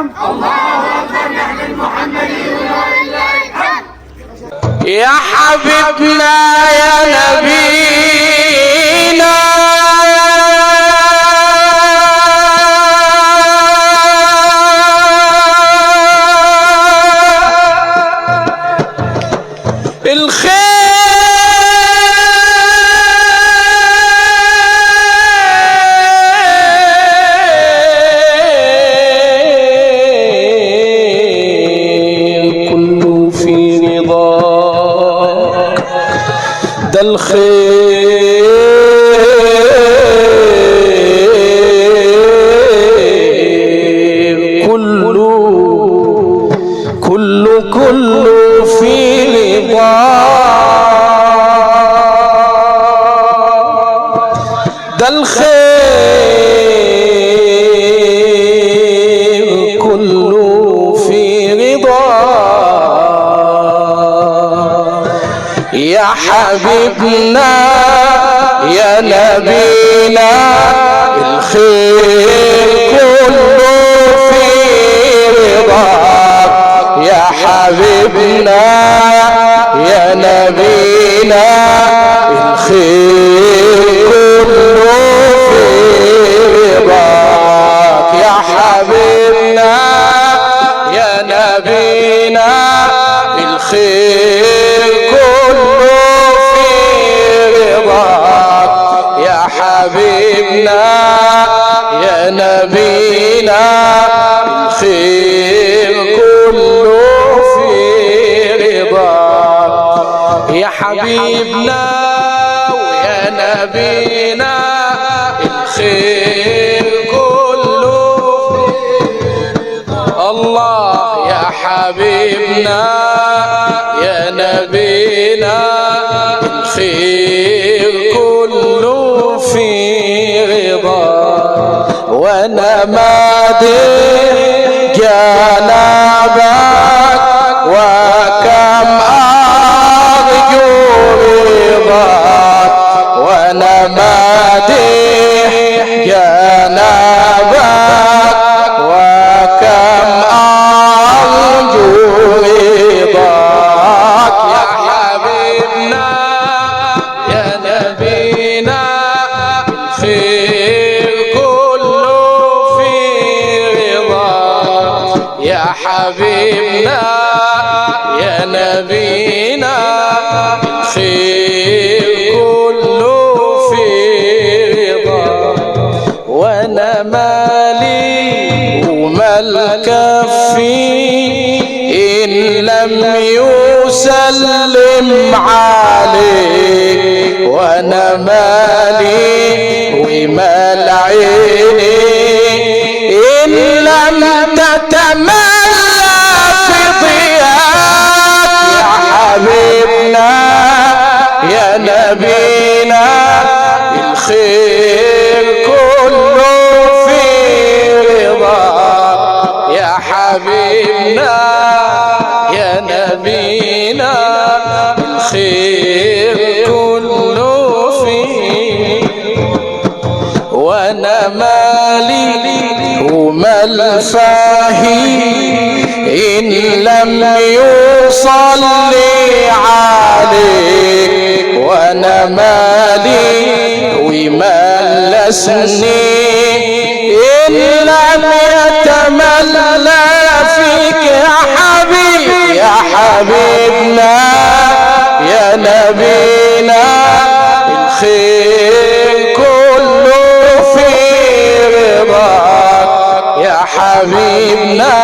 الحمد. الله أكبر نحن المحمديون ولله الحمد. يا حبيبنا يا نبينا الخير كله في رضا ده الخير كله في رضا ده الخير كله في رضا يا حبيبنا يا نبينا الخير كله في رضا يا حبيبنا يا نبينا الخير كله في رضاك يا حبيبنا يا نبينا الخير كله في رضاك يا حبيبنا يا نبينا الخير كله في رضاك يا حبيبنا ويا نبينا الخير كله الله يا حبيبنا يا نبينا الخير كله في رضا وانا مادح جنابك وكم ارجو رضاك وانا مادح جنابك وكم ارجو رضاك يا حبيبنا يا نبينا الخير كله في رضاك يا حبيبنا يا نبينا الخير كله في رضاك وانا مالي ومال كفي ان لم يسلم عليك وانا مالي ومال عيني ان لم تتملى في ضياك يا حبيبنا يا نبينا الخير كله في رضاك يا حبيبنا يا نبينا الخير كله في وانا مالي ومال فاهي ان لم يصلي عليك وانا مالي ومال لسني ان لم يتملى فيك يا حبيب يا حبيبنا يا نبينا الخير كله في رضاك يا حبيبنا